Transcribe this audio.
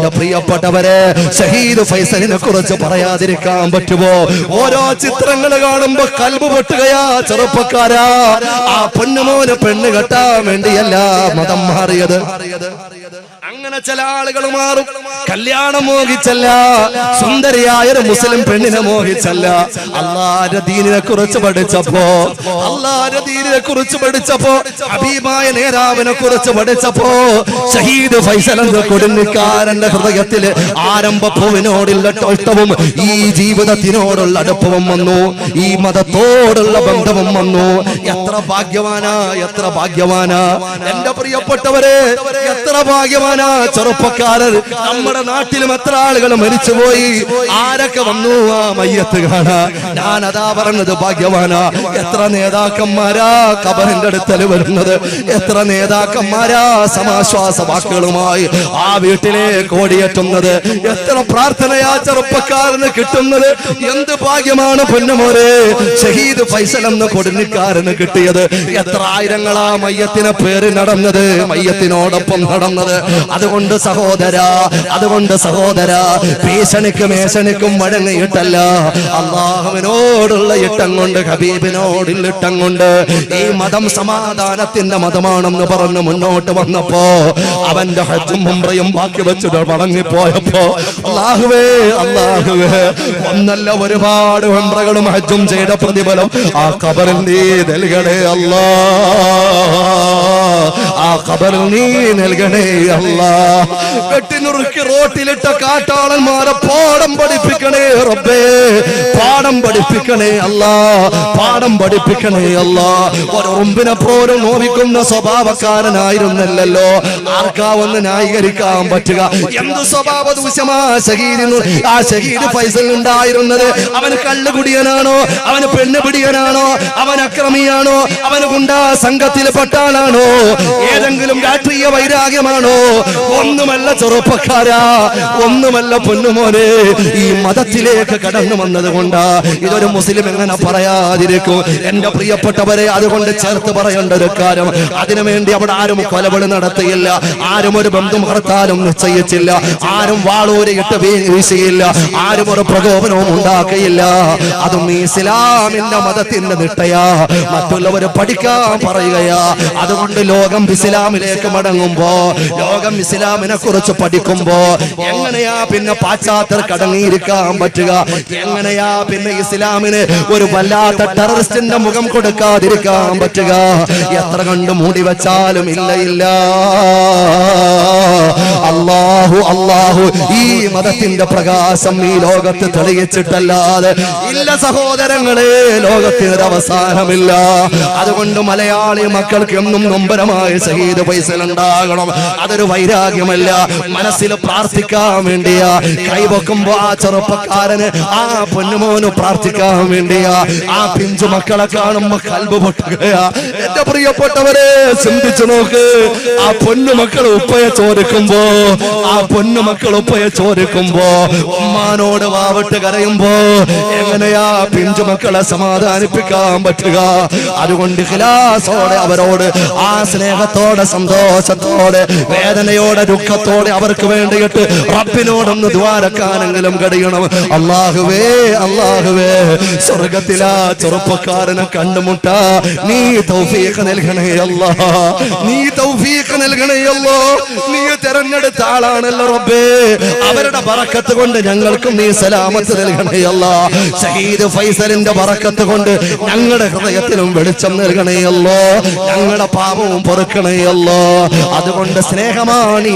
എന്റെ പ്രിയപ്പെട്ടവരെ, ഷഹീദ് ഫൈസലിനെ കുറിച്ച് പറയാതിരിക്കാൻ പറ്റുമോ? ഓരോ ചിത്രങ്ങൾ കാണുമ്പോ കൽബ് പൊട്ടുകയാ ചെറുപ്പക്കാരാ. ആ പൊന്നുമോന് പെണ്ണ് കെട്ടാൻ വേണ്ടിയല്ല മതം മാറിയത്. അങ്ങനെ ചില ആളുകൾ മാറും. കല്യാണം മോഹിച്ചല്ല, സുന്ദരിയായൊരു മുസ്ലിം പെണ്ണിനെ മോഹിച്ചല്ല, അല്ലാഹുവിന്റെ ദീനിനെ കുറിച്ച് പഠിച്ചപ്പോ ഹബീബായ നേതാവിനെ കുറിച്ച് പഠിച്ചപ്പോ ഷഹീദ് ഫൈസൽ എന്ന കൊടുന്നിക്കാരന്റെ ഹൃദയത്തില് ആരംഭപ്പൂവിനോടുള്ള ഇഷ്ടവും ഈ ജീവിതത്തിനോടുള്ള അടുപ്പവും വന്നു, ഈ മതത്തോടുള്ള ബന്ധവും വന്നു. എത്ര ഭാഗ്യവാനാ എന്റെ പ്രിയപ്പെട്ടവരെ, എത്ര ഭാഗ്യവാനാ ചെറുപ്പക്കാരൻ. നമ്മുടെ നാട്ടിലും എത്ര ആളുകൾ മരിച്ചുപോയി, ആരൊക്കെ വന്നു ആ മയ്യത്ത് കാണാ. ഞാൻ അതാ പറഞ്ഞത്, ഭാഗ്യവാനാ. എത്ര നേതാക്കന്മാരാ ഖബറിന്റെ അടുത്തൽ വരുന്നത്, എത്ര നേതാക്കന്മാരാ സമാശ്വാസ വാക്കുകളുമായി ആ വീട്ടിലേക്ക് ഓടിയെത്തുന്നത്, എത്ര പ്രാർത്ഥനയാ ചെറുപ്പക്കാരന് കിട്ടുന്നത്. എന്ത് ഭാഗ്യമാണ് പൊന്നുമോരെ ഷഹീദ് ഫൈസൽ എന്ന കൊടുന്നിക്കാരന് കിട്ടിയത്. എത്ര ആയിരങ്ങളാ മയ്യത്തിന് പേര് നടന്നത്, മയ്യത്തിനോടൊപ്പം നടന്നത്. അതുകൊണ്ട് സഹോദരാ, ഭീഷണിക്കും മേശണിക്കും വഴങ്ങിയിട്ടല്ല, അള്ളാഹുവിനോടുള്ള ഇട്ടം കൊണ്ട്, ഹബീബിനോടുള്ള ഇട്ടം കൊണ്ട്. ഈ മതം സമാധാനത്തിന്റെ മതമാണെന്ന് പറഞ്ഞ് മുന്നോട്ട് വന്നപ്പോ അവന്റെ ഹജ്ജും ഉംറയും ബാക്കി വെച്ചിട്ട് മടങ്ങിപ്പോയപ്പോ അല്ലാഹുവേ ഒന്നല്ല ഒരുപാട് ഉംറകളും ഹജ്ജും ചെയ്ത പ്രതിഫലം ആ ഖബറിൽ നീ നൽകണേ അല്ലാ, ആ ഖബറിൽ നീ നൽകണേ അല്ലാ. വെട്ടിനുറുക്കി റോട്ടിലിട്ട കാട്ടാളന്മാരെ പാഠം പഠിപ്പിക്കണേ റബ്ബേ, പാഠം പഠിപ്പിക്കണേ അല്ലാ, പാഠം പഠിപ്പിക്കണേ അല്ലാ. ഒരു ഉറുമ്പിനെ പോലും നോവിക്കുന്ന സ്വഭാവക്കാരനായിരുന്നല്ലോ. ആർക്കാ ഒന്ന് ന്യായീകരിക്കാൻ പറ്റുക? എന്ത് സ്വഭാവ ദൂഷ്യമാ ആ ഷഹീദ് ഫൈസൽ ഉണ്ടായിരുന്നത്? അവന് കള്ളുകുടിയനാണോ, അവന് പെണ്ണുപിടിയനാണോ, അവൻ അക്രമിയാണോ, അവന് ഗുണ്ടാ സംഘത്തിൽ പെട്ടാനാണോ, ഏതെങ്കിലും രാഷ്ട്രീയ വൈരാഗ്യമാണോ? ഒന്നുമല്ല ചെറുപ്പക്കാരാ, ഒന്നുമല്ല പൊന്നുമോനെ. ഈ മതത്തിലേക്ക് കടന്നു വന്നത് കൊണ്ടാ. ഇതൊരു മുസ്ലിം എങ്ങനെ പറയാതിരിക്കും? എന്റെ പ്രിയപ്പെട്ടവരെ, അതുകൊണ്ട് ചേർത്ത് പറയേണ്ട ഒരു കാര്യം, അതിനുവേണ്ടി അവിടെ ആരും കൊലവിളി നടത്തിയില്ല, ആരും ഒരു ബന്ധു ഹർത്താലും നിശ്ചയിച്ചില്ല, ആരും വാളൂരിട്ട് വീശിയില്ല, ആരും ഒരു പ്രകോപനവും ഉണ്ടാക്കിയില്ല. അതും ഇസ്ലാമിന്റെ മതത്തിന്റെ നിട്ടയാ, മറ്റുള്ളവർ പഠിക്കാൻ പറയുകയാ. അതുകൊണ്ട് ലോകം ഇസ്ലാമിലേക്ക് മടങ്ങുമ്പോ, ലോകം ഇസ്ലാമിനെ കുറിച്ച് പഠിക്കുമ്പോ എങ്ങനെയാ പിന്നെ പാശ്ചാത്യർക്ക് അടങ്ങിയിരിക്കാൻ പറ്റുക? എങ്ങനെയാ പിന്നെ ഇസ്ലാമിന് ഒരു വല്ലാത്ത ടെററിസ്റ്റിന്റെ മുഖം കൊടുക്കാതിരിക്കാൻ പറ്റുക? എത്ര കണ്ട് മൂടി വെച്ചാലും ഇല്ല. അല്ലാഹു ഈ മതത്തിന്റെ പ്രകാശം ഈ ലോകത്ത് തെളിയിച്ചിട്ടല്ലാതെ ഇല്ല സഹോദരങ്ങളെ, ലോകത്തിനൊരു അവസാനമില്ല. അതുകൊണ്ട് മലയാളി മക്കൾക്ക് എന്നും നൊമ്പരമായ ഷഹീദ് ഫൈസൽ ഉണ്ടാകണം. അതൊരു വൈരാഗ്യമല്ല, മനസ്സിൽ പ്രാർത്ഥിക്കാൻ വേണ്ടിയാ. കൈവെക്കുമ്പോ ആ ചെറുപ്പക്കാരന്, ആ പൊന്നുമോന് പ്രാർത്ഥിക്കാൻ വേണ്ടിയാ. ആ പിഞ്ചു മക്കളെ കാണുമ്പോ കൽബ് പൊട്ടുകയാ. എന്റെ പ്രിയപ്പെട്ടവരെ, ചിന്തിച്ചു നോക്ക്. ആ പൊന്നുമക്കൾ ഉപ്പയെ ചോദിക്കുമ്പോ, ഉമ്മാനോട് വാവിട്ട് കരയുമ്പോ എങ്ങനെയാ പിഞ്ചു മക്കളെ സമാധാനിപ്പിക്കാൻ പറ്റുക? അതുകൊണ്ട് ഇഖ്ലാസോടെ അവരോട്, ആ സ്നേഹത്തോടെ, സന്തോഷത്തോടെ, വേദനയോടെ, ദുഃഖത്തോടെ അവർക്ക് വേണ്ടിയിട്ട് റബ്ബിനോടൊന്ന് ദ്വാരക്കാനെങ്കിലും കഴിയണം. അല്ലാഹുവേ സ്വർഗത്തിലാ ചെറുപ്പക്കാരനെ കണ്ടുമുട്ടാ നീ തൗഫീഖ് നൽകണേ അല്ലാ, നീ തൗഫീഖ് നൽകണേ അല്ലാ. നീ തെരഞ്ഞെടുത്ത ആളാണല്ലോ റബ്ബേ, അവരുടെ ബറക്കത്ത് കൊണ്ട് ഞങ്ങൾക്കും നീ സലാമത്ത് നൽകണേ അല്ലാ. ഷഹീദ് ഫൈസലിന്റെ ബറക്കത്ത് കൊണ്ട് ഞങ്ങളുടെ ഹൃദയത്തിലും വെളിച്ചം നൽകണേ അല്ലാ, ഞങ്ങളുടെ പാപവും പൊറുക്കണേ അല്ലാ. അതുകൊണ്ട് സ്നേഹമാണ്